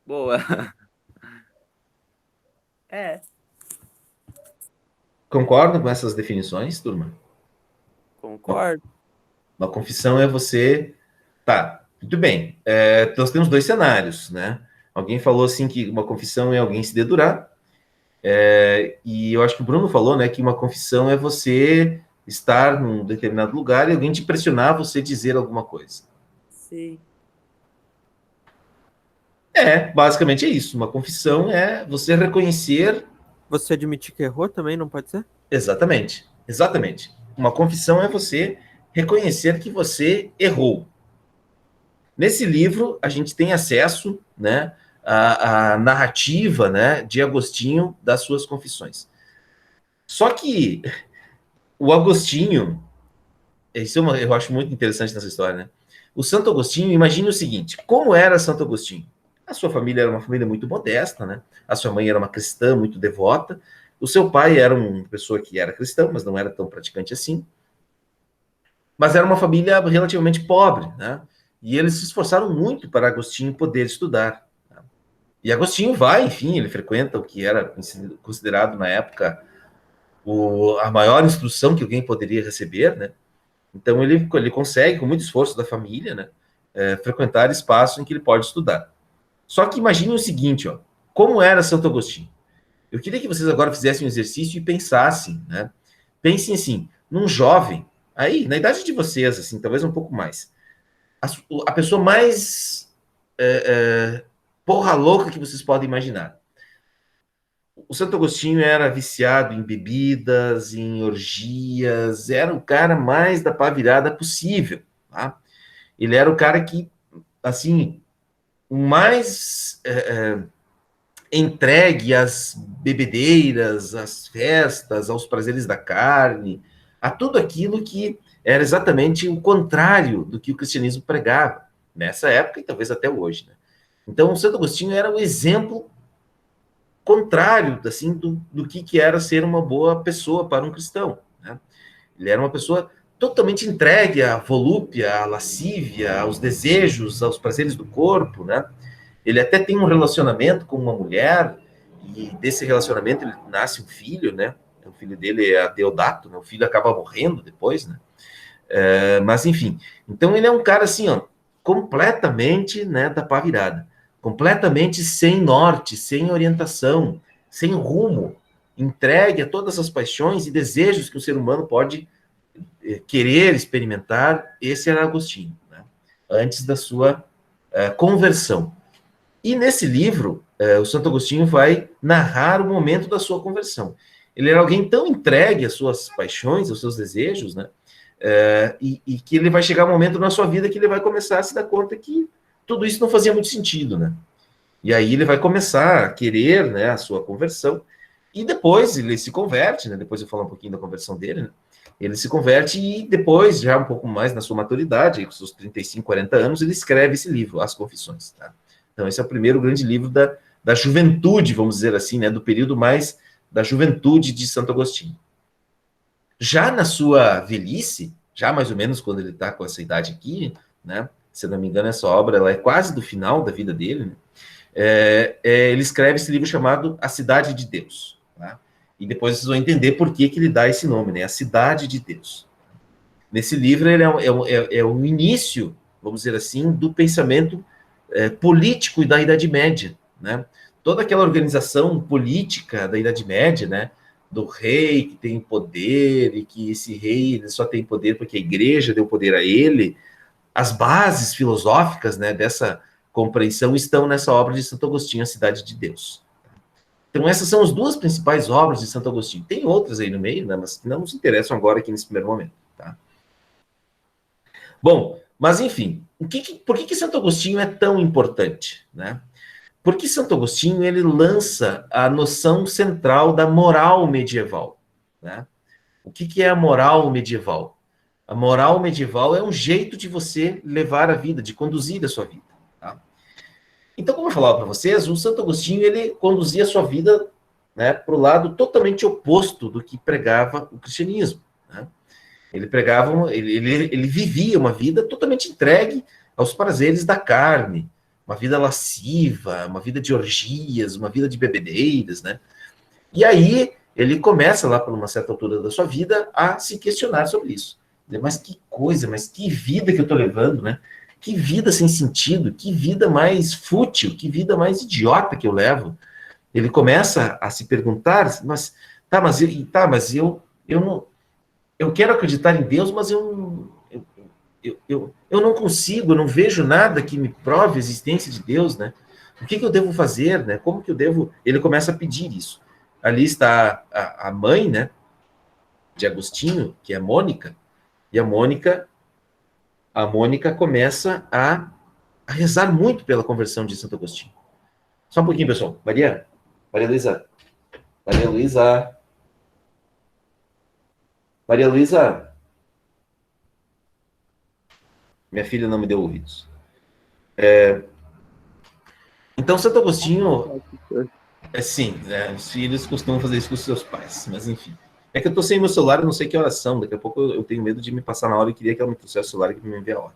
Boa. Concordam com essas definições, turma? Concordo. Uma confissão é você... Tá, muito bem. Nós temos 2 cenários, né? Alguém falou assim que uma confissão é alguém se dedurar, e eu acho que o Bruno falou, né, que uma confissão é você estar num determinado lugar e alguém te pressionar a você dizer alguma coisa. Sim. Basicamente é isso. Uma confissão é você reconhecer... Você admitir que errou também, não pode ser? Exatamente, exatamente. Uma confissão é você reconhecer que você errou. Nesse livro, a gente tem acesso, né, à narrativa, né, de Agostinho das suas confissões. Só que o Agostinho, eu acho muito interessante nessa história, né? O Santo Agostinho, imagine o seguinte, como era Santo Agostinho? A sua família era uma família muito modesta, né? A sua mãe era uma cristã muito devota, o seu pai era uma pessoa que era cristã, mas não era tão praticante assim. Mas era uma família relativamente pobre, né? E eles se esforçaram muito para Agostinho poder estudar. Né? E Agostinho vai, enfim, ele frequenta o que era considerado na época a maior instrução que alguém poderia receber, né? Então ele consegue, com muito esforço da família, né, frequentar espaços em que ele pode estudar. Só que imagine o seguinte, ó, como era Santo Agostinho? Eu queria que vocês agora fizessem um exercício e pensassem, né? Pensem assim, num jovem, aí, na idade de vocês, assim, talvez um pouco mais, a pessoa mais porra louca que vocês podem imaginar. O Santo Agostinho era viciado em bebidas, em orgias, era o cara mais da pá virada possível, tá? Ele era o cara que, assim, o mais entregue às bebedeiras, às festas, aos prazeres da carne, a tudo aquilo que era exatamente o contrário do que o cristianismo pregava, nessa época e talvez até hoje, né? Então, o Santo Agostinho era o exemplo contrário, assim, do que era ser uma boa pessoa para um cristão, né? Ele era uma pessoa totalmente entregue à volúpia, à lascívia, aos desejos, aos prazeres do corpo, né? Ele até tem um relacionamento com uma mulher, e desse relacionamento ele nasce um filho, né? O filho dele é Deodato, né? O filho acaba morrendo depois, né? Mas, enfim. Então, ele é um cara, assim, ó, completamente, né, da pá virada. Completamente sem norte, sem orientação, sem rumo. Entregue a todas as paixões e desejos que o ser humano pode querer experimentar. Esse era Agostinho, né? Antes da sua conversão. E nesse livro, o Santo Agostinho vai narrar o momento da sua conversão. Ele era alguém tão entregue às suas paixões, aos seus desejos, né? E que ele vai chegar um momento na sua vida que ele vai começar a se dar conta que tudo isso não fazia muito sentido, né? E aí ele vai começar a querer, né, a sua conversão, e depois ele se converte, né? Depois eu falo um pouquinho da conversão dele, né? Ele se converte e depois, já um pouco mais na sua maturidade, com seus 35, 40 anos, ele escreve esse livro, As Confissões, tá? Então esse é o primeiro grande livro da juventude, vamos dizer assim, né? Do período mais da juventude de Santo Agostinho. Já na sua velhice, já mais ou menos quando ele está com essa idade aqui, né? Se eu não me engano, essa obra ela é quase do final da vida dele, né? Ele escreve esse livro chamado A Cidade de Deus, tá? E depois vocês vão entender por que ele dá esse nome, né? A Cidade de Deus. Nesse livro, ele é o início, vamos dizer assim, do pensamento político da Idade Média, né? Toda aquela organização política da Idade Média, né? Do rei que tem poder, e que esse rei ele só tem poder porque a igreja deu poder a ele. As bases filosóficas, né, dessa compreensão estão nessa obra de Santo Agostinho, A Cidade de Deus. Então essas são as duas principais obras de Santo Agostinho. Tem outras aí no meio, né, mas que não nos interessam agora aqui nesse primeiro momento, tá? Bom, mas enfim, por que Santo Agostinho é tão importante, né? Porque Santo Agostinho ele lança a noção central da moral medieval, né? O que é a moral medieval? A moral medieval é um jeito de você levar a vida, de conduzir a sua vida, tá? Então, como eu falava para vocês, o Santo Agostinho ele conduzia a sua vida, né, para o lado totalmente oposto do que pregava o cristianismo, né? Ele vivia uma vida totalmente entregue aos prazeres da carne, uma vida lasciva, uma vida de orgias, uma vida de bebedeiras, né? E aí ele começa lá por uma certa altura da sua vida a se questionar sobre isso. Mas que coisa, mas que vida que eu estou levando, né? Que vida sem sentido, que vida mais fútil, que vida mais idiota que eu levo. Ele começa a se perguntar, mas eu não, eu quero acreditar em Deus, mas eu não consigo, eu não vejo nada que me prove a existência de Deus, né? O que eu devo fazer, né? Como que eu devo... Ele começa a pedir isso. Ali está a mãe, né, de Agostinho, que é a Mônica, e a Mônica começa a rezar muito pela conversão de Santo Agostinho. Só um pouquinho, pessoal. Maria Luísa. Minha filha não me deu ouvidos. Então, Santo Agostinho... sim, os filhos costumam fazer isso com os seus pais, mas enfim. É que eu tô sem meu celular, eu não sei que horas são, daqui a pouco eu tenho medo de me passar na hora e queria que ela me trouxesse o celular aqui para me enviar a hora.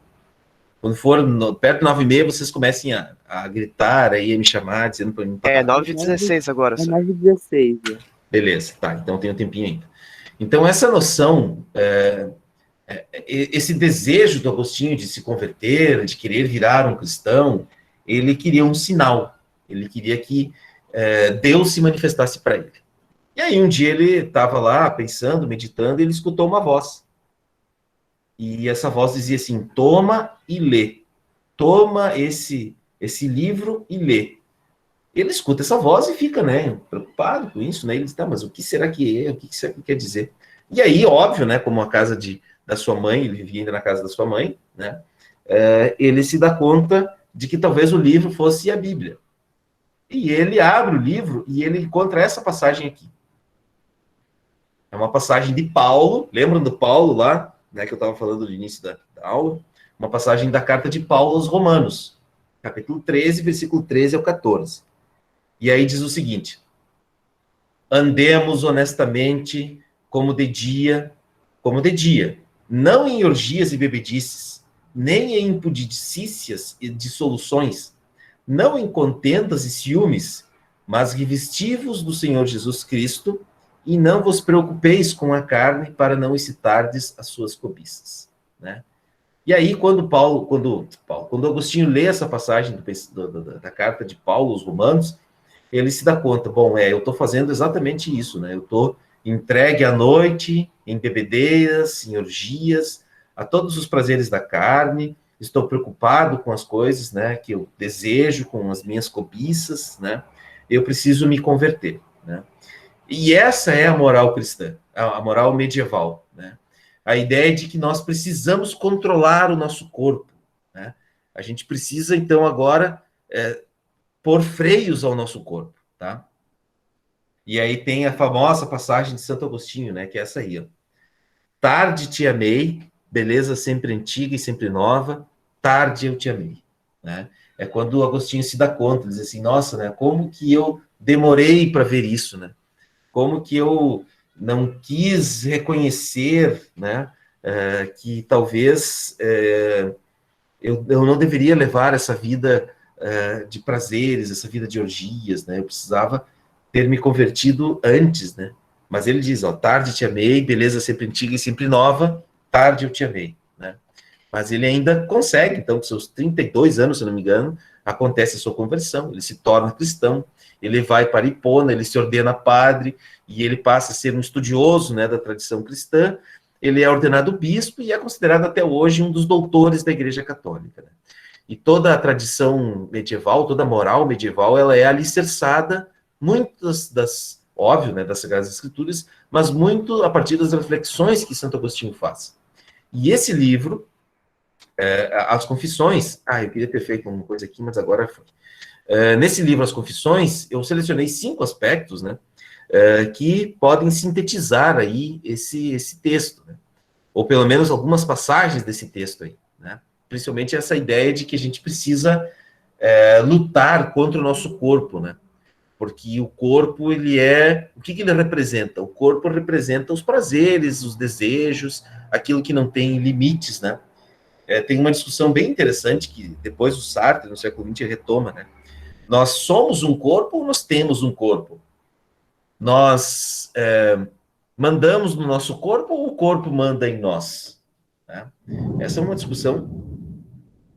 Quando for perto de 9h30, vocês comecem a gritar aí, a me chamar, dizendo para mim... 9h16 agora, É senhor. 9h16. Beleza, tá, então tem um tempinho ainda. Então essa noção, esse desejo do Agostinho de se converter, de querer virar um cristão, ele queria um sinal, ele queria que Deus se manifestasse para ele. E aí um dia ele estava lá pensando, meditando, e ele escutou uma voz. E essa voz dizia assim: toma e lê. Toma esse livro e lê. Ele escuta essa voz e fica, né, preocupado com isso, né? Ele diz: tá, mas o que será que é? O que será que quer dizer? E aí, óbvio, né, como a casa da sua mãe, ele vivia ainda na casa da sua mãe, né? Ele se dá conta de que talvez o livro fosse a Bíblia. E ele abre o livro e ele encontra essa passagem aqui. É uma passagem de Paulo, lembram do Paulo lá, né, que eu estava falando no início da aula? Uma passagem da carta de Paulo aos Romanos, capítulo 13, versículo 13 ao 14. E aí diz o seguinte: andemos honestamente como de dia, não em orgias e bebedices, nem em impudicícias e dissoluções, não em contendas e ciúmes, mas revesti-vos do Senhor Jesus Cristo, e não vos preocupeis com a carne, para não excitardes as suas cobiças, né? E aí, quando Agostinho lê essa passagem da carta de Paulo aos Romanos, ele se dá conta, bom, eu estou fazendo exatamente isso, né? Eu estou entregue à noite, em bebedeiras, em orgias, a todos os prazeres da carne, estou preocupado com as coisas, né, que eu desejo, com as minhas cobiças, né? Eu preciso me converter, né? E essa é a moral cristã, a moral medieval, né? A ideia de que nós precisamos controlar o nosso corpo, né? A gente precisa, então, agora pôr freios ao nosso corpo, tá? E aí tem a famosa passagem de Santo Agostinho, né? Que é essa aí, ó. Tarde te amei, beleza sempre antiga e sempre nova, tarde eu te amei, né? É quando o Agostinho se dá conta, diz assim, nossa, né? Como que eu demorei para ver isso, né? Como que eu não quis reconhecer, né, que talvez eu não deveria levar essa vida de prazeres, essa vida de orgias, né? Eu precisava ter me convertido antes, né? Mas ele diz, ó, tarde te amei, beleza sempre antiga e sempre nova, tarde eu te amei, né? Mas ele ainda consegue, então, com seus 32 anos, se não me engano, acontece a sua conversão, ele se torna cristão, ele vai para Hipona, ele se ordena padre, e ele passa a ser um estudioso, né, da tradição cristã, ele é ordenado bispo e é considerado até hoje um dos doutores da Igreja Católica, né? E toda a tradição medieval, toda a moral medieval, ela é alicerçada, muitas das, óbvio, né, das Sagradas Escrituras, mas muito a partir das reflexões que Santo Agostinho faz. E esse livro, As Confissões, eu queria ter feito uma coisa aqui, mas agora foi. Nesse livro, As Confissões, eu selecionei 5 aspectos, né, que podem sintetizar aí esse texto, né, ou pelo menos algumas passagens desse texto aí, né, principalmente essa ideia de que a gente precisa lutar contra o nosso corpo, né, porque o corpo, ele o que ele representa? O corpo representa os prazeres, os desejos, aquilo que não tem limites, né. Tem uma discussão bem interessante que depois o Sartre, no século XX, retoma, né. Nós somos um corpo ou nós temos um corpo? Nós mandamos no nosso corpo ou o corpo manda em nós? Né? Essa é uma discussão,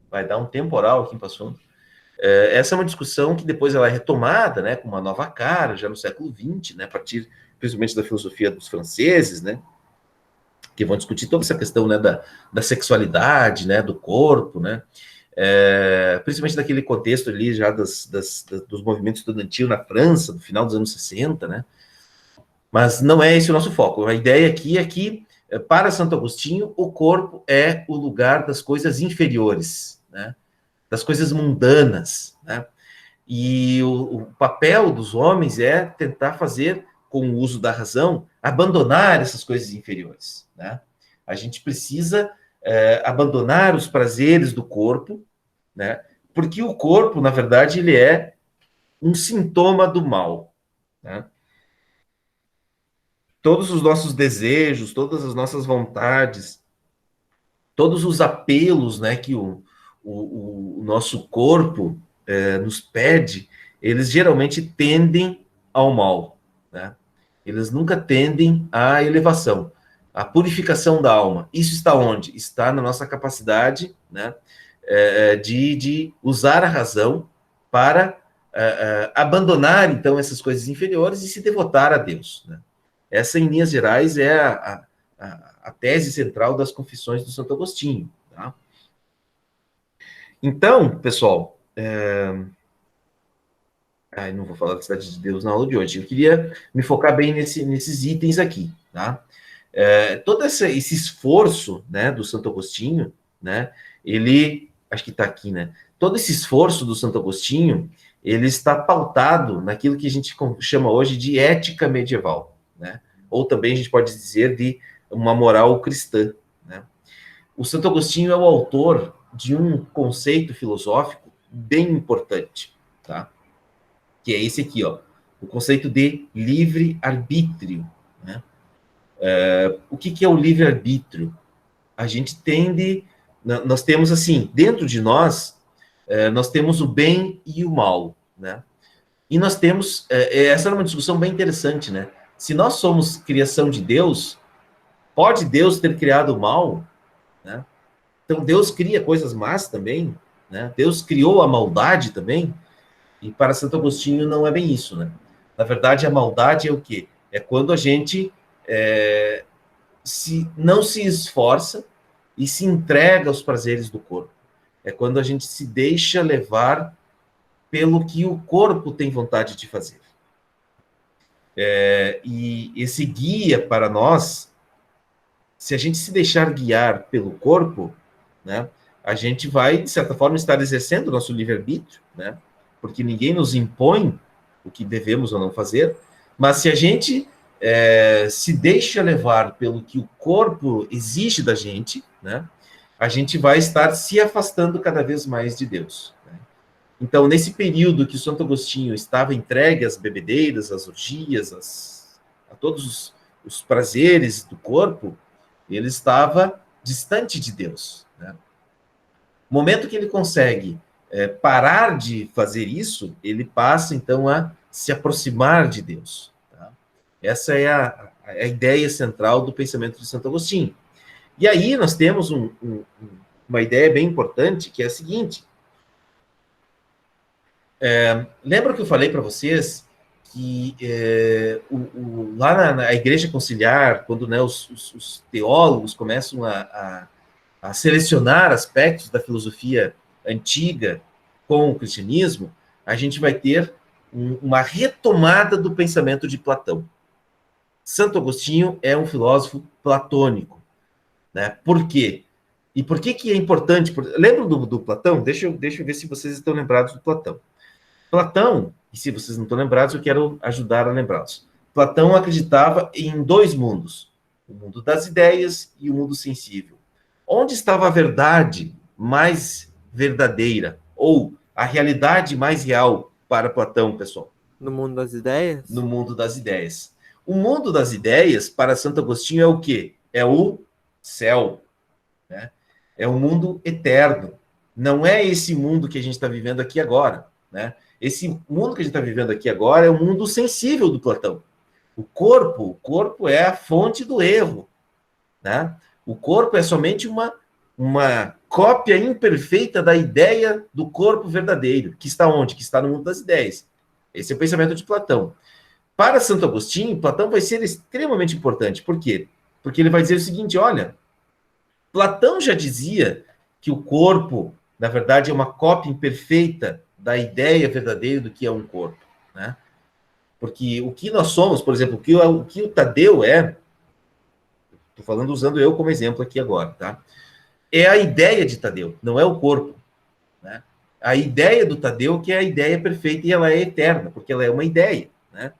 vai dar um temporal aqui para o assunto. Essa é uma discussão que depois ela é retomada, né, com uma nova cara, já no século XX, né, a partir principalmente da filosofia dos franceses, né, que vão discutir toda essa questão, né, da sexualidade, né, do corpo, né, principalmente naquele contexto ali já dos movimentos estudantil na França, no final dos anos 60, né? Mas não é esse o nosso foco. A ideia aqui é que, para Santo Agostinho, o corpo é o lugar das coisas inferiores, né? Das coisas mundanas, né? E o papel dos homens é tentar fazer, com o uso da razão, abandonar essas coisas inferiores, né? A gente precisa abandonar os prazeres do corpo, né? Porque o corpo, na verdade, ele é um sintoma do mal, né? Todos os nossos desejos, todas as nossas vontades, todos os apelos, né, que o nosso corpo nos pede, eles geralmente tendem ao mal, né? Eles nunca tendem à elevação, à purificação da alma. Isso está onde? Está na nossa capacidade, né, de usar a razão para abandonar, então, essas coisas inferiores e se devotar a Deus, né? Essa, em linhas gerais, é a tese central das Confissões do Santo Agostinho, tá? Então, pessoal, não vou falar da Cidade de Deus na aula de hoje. Eu queria me focar bem nesses itens aqui, tá? Todo esse esforço, né, do Santo Agostinho, né, ele, acho que está aqui, né? Todo esse esforço do Santo Agostinho, ele está pautado naquilo que a gente chama hoje de ética medieval, né? Ou também a gente pode dizer de uma moral cristã, né? O Santo Agostinho é o autor de um conceito filosófico bem importante, tá? Que é esse aqui, ó, o conceito de livre-arbítrio, né? O que é o livre-arbítrio? A gente tende, nós temos assim, dentro de nós, nós temos o bem e o mal, né? E nós temos, essa é uma discussão bem interessante, né? Se nós somos criação de Deus, pode Deus ter criado o mal, né? Então Deus cria coisas más também, né? Deus criou a maldade também, e para Santo Agostinho não é bem isso, né? Na verdade, a maldade é o quê? É quando a gente não se esforça e se entrega aos prazeres do corpo. É quando a gente se deixa levar pelo que o corpo tem vontade de fazer. E esse guia para nós, se a gente se deixar guiar pelo corpo, né, a gente vai, de certa forma, estar exercendo o nosso livre-arbítrio, né, porque ninguém nos impõe o que devemos ou não fazer, mas se a gente se deixa levar pelo que o corpo exige da gente, né, a gente vai estar se afastando cada vez mais de Deus. Né? Então, nesse período que o Santo Agostinho estava entregue às bebedeiras, às orgias, a todos os prazeres do corpo, ele estava distante de Deus. Né? No momento que ele consegue parar de fazer isso, ele passa, então, a se aproximar de Deus. Tá? Essa é a ideia central do pensamento de Santo Agostinho. E aí nós temos uma ideia bem importante, que é a seguinte. Lembra que eu falei para vocês que lá na Igreja Conciliar, quando, né, os teólogos começam a selecionar aspectos da filosofia antiga com o cristianismo, a gente vai ter uma retomada do pensamento de Platão. Santo Agostinho é um filósofo platônico. Né? Por quê? E por que é importante? Lembram do Platão? Deixa eu ver se vocês estão lembrados do Platão. Platão, e se vocês não estão lembrados, eu quero ajudar a lembrá-los. Platão acreditava em dois mundos, o mundo das ideias e o mundo sensível. Onde estava a verdade mais verdadeira, ou a realidade mais real para Platão, pessoal? No mundo das ideias? No mundo das ideias. O mundo das ideias, para Santo Agostinho, é o quê? É o céu. Né? É um mundo eterno. Não é esse mundo que a gente está vivendo aqui agora. Né? Esse mundo que a gente está vivendo aqui agora é o mundo sensível do Platão. O corpo é a fonte do erro. Né? O corpo é somente uma cópia imperfeita da ideia do corpo verdadeiro, que está onde? Que está no mundo das ideias. Esse é o pensamento de Platão. Para Santo Agostinho, Platão vai ser extremamente importante. Por quê? Porque ele vai dizer o seguinte, olha, Platão já dizia que o corpo, na verdade, é uma cópia imperfeita da ideia verdadeira do que é um corpo. Né? Porque o que nós somos, por exemplo, o que o Tadeu é, estou falando usando eu como exemplo aqui agora, tá? É a ideia de Tadeu, não é o corpo. Né? A ideia do Tadeu que é a ideia perfeita e ela é eterna, porque ela é uma ideia. Né?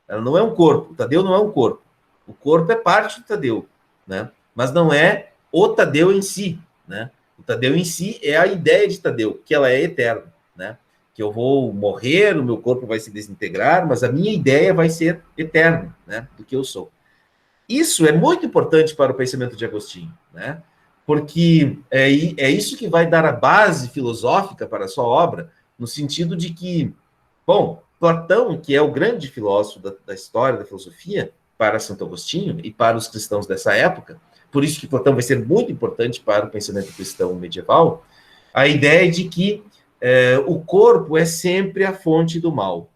Ela não é um corpo, o Tadeu não é um corpo. O corpo é parte do Tadeu, né? Mas não é o Tadeu em si. Né? O Tadeu em si é a ideia de Tadeu, que ela é eterna. Né? Que eu vou morrer, o meu corpo vai se desintegrar, mas a minha ideia vai ser eterna, né? Do que eu sou. Isso é muito importante para o pensamento de Agostinho, né? Porque é isso que vai dar a base filosófica para a sua obra, no sentido de que, bom, Platão, que é o grande filósofo da história da filosofia, para Santo Agostinho e para os cristãos dessa época, por isso que Platão vai ser muito importante para o pensamento cristão medieval, a ideia de que o corpo é sempre a fonte do mal.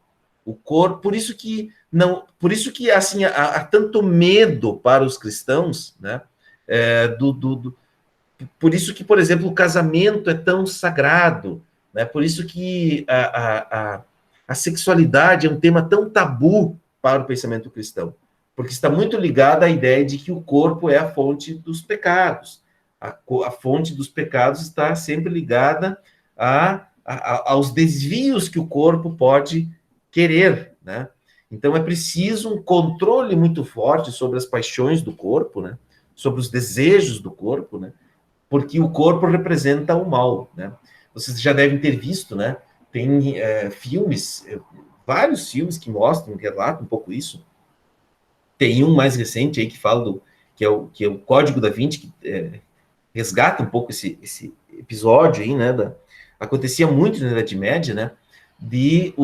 O corpo, por isso que assim há tanto medo para os cristãos, né? Por isso que, por exemplo, o casamento é tão sagrado, né? Por isso que a sexualidade é um tema tão tabu para o pensamento cristão, porque está muito ligado à ideia de que o corpo é a fonte dos pecados. A fonte dos pecados está sempre ligada aos desvios que o corpo pode querer, né? Então é preciso um controle muito forte sobre as paixões do corpo, né? Sobre os desejos do corpo, né? Porque o corpo representa o mal, né? Vocês já devem ter visto, né? Tem filmes, vários filmes que mostram, que relatam um pouco isso. Tem um mais recente aí que fala que é o Código da Vinci, que resgata um pouco esse episódio aí, né? Acontecia muito na Idade Média, né? De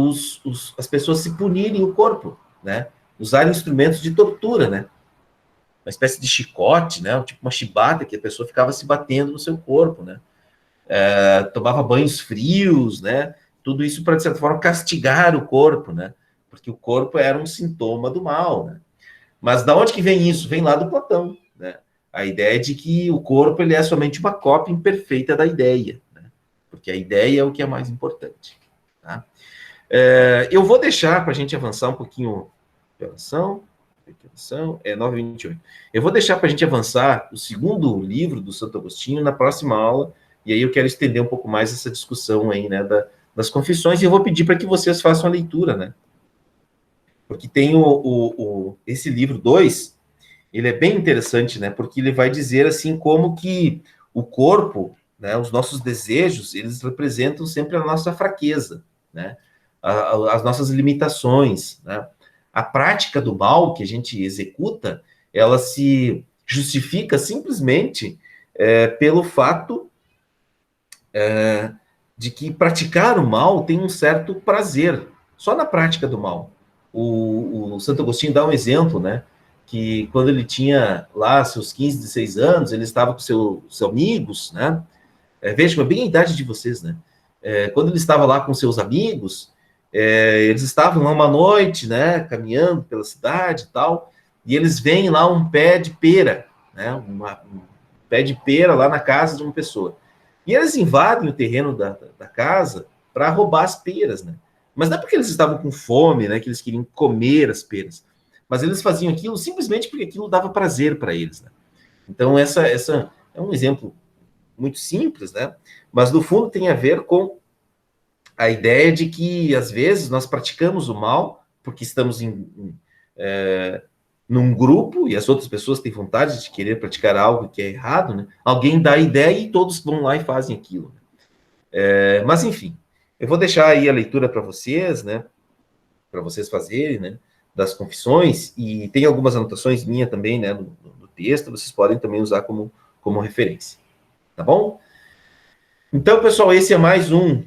as pessoas se punirem o corpo, né? Usarem instrumentos de tortura, né? Uma espécie de chicote, né? Tipo uma chibata, que a pessoa ficava se batendo no seu corpo, né? Tomava banhos frios, né? Tudo isso para, de certa forma, castigar o corpo, né? Porque o corpo era um sintoma do mal, né? Mas da onde que vem isso? Vem lá do Platão, né? A ideia de que o corpo ele é somente uma cópia imperfeita da ideia, né? Porque a ideia é o que é mais importante, tá? Eu vou deixar para a gente avançar um pouquinho. É 9h28. Eu vou deixar para a gente avançar o segundo livro do Santo Agostinho na próxima aula, e aí eu quero estender um pouco mais essa discussão aí, né, das confissões, e eu vou pedir para que vocês façam a leitura, né? Porque tem esse livro 2, ele é bem interessante, né? Porque ele vai dizer assim como que o corpo, né, os nossos desejos, eles representam sempre a nossa fraqueza, né? As nossas limitações, né? A prática do mal que a gente executa, ela se justifica simplesmente pelo fato de que praticar o mal tem um certo prazer, só na prática do mal. O Santo Agostinho dá um exemplo, né? Que quando ele tinha lá seus 15, 16 anos, ele estava com seus amigos, né? Veja, bem a idade de vocês, né? Quando ele estava lá com seus amigos, eles estavam lá uma noite, né? Caminhando pela cidade e tal, e eles veem lá um pé de pera, né? Um pé de pera lá na casa de uma pessoa. E eles invadem o terreno da casa para roubar as peras, né? Mas não é porque eles estavam com fome, né? Que eles queriam comer as peras. Mas eles faziam aquilo simplesmente porque aquilo dava prazer para eles, né? Então, essa é um exemplo muito simples, né? Mas, no fundo, tem a ver com a ideia de que, às vezes, nós praticamos o mal porque estamos num grupo e as outras pessoas têm vontade de querer praticar algo que é errado, né? Alguém dá a ideia e todos vão lá e fazem aquilo. Mas, enfim, eu vou deixar aí a leitura para vocês, né? Para vocês fazerem, né? Das confissões, e tem algumas anotações minhas também, né? No texto, vocês podem também usar como referência. Tá bom? Então, pessoal, esse é mais um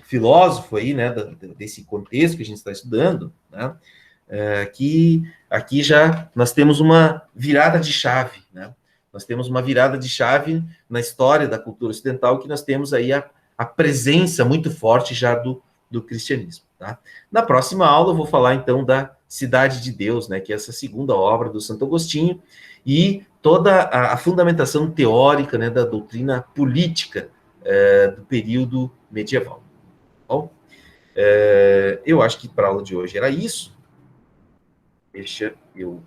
filósofo aí, né? Desse contexto que a gente está estudando, né? Que aqui já nós temos uma virada de chave, né? Nós temos uma virada de chave na história da cultura ocidental, que nós temos aí a presença muito forte já do cristianismo, tá? Na próxima aula eu vou falar então da Cidade de Deus, né? Que é essa segunda obra do Santo Agostinho, e toda a fundamentação teórica, né, da doutrina política do período medieval. Bom, eu acho que para a aula de hoje era isso. Deixa eu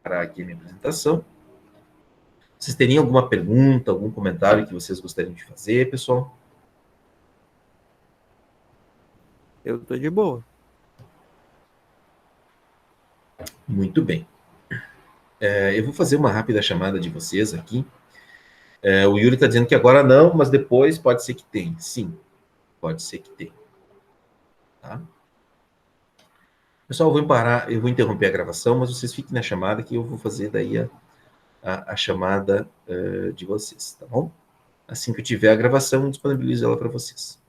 parar aqui a minha apresentação. Vocês teriam alguma pergunta, algum comentário que vocês gostariam de fazer, pessoal? Eu tô de boa. Muito bem. Eu vou fazer uma rápida chamada de vocês aqui. O Yuri está dizendo que agora não, mas depois pode ser que tenha. Sim, pode ser que tenha. Tá? Pessoal, eu vou interromper a gravação, mas vocês fiquem na chamada que eu vou fazer daí a chamada de vocês, tá bom? Assim que eu tiver a gravação, eu disponibilizo ela para vocês.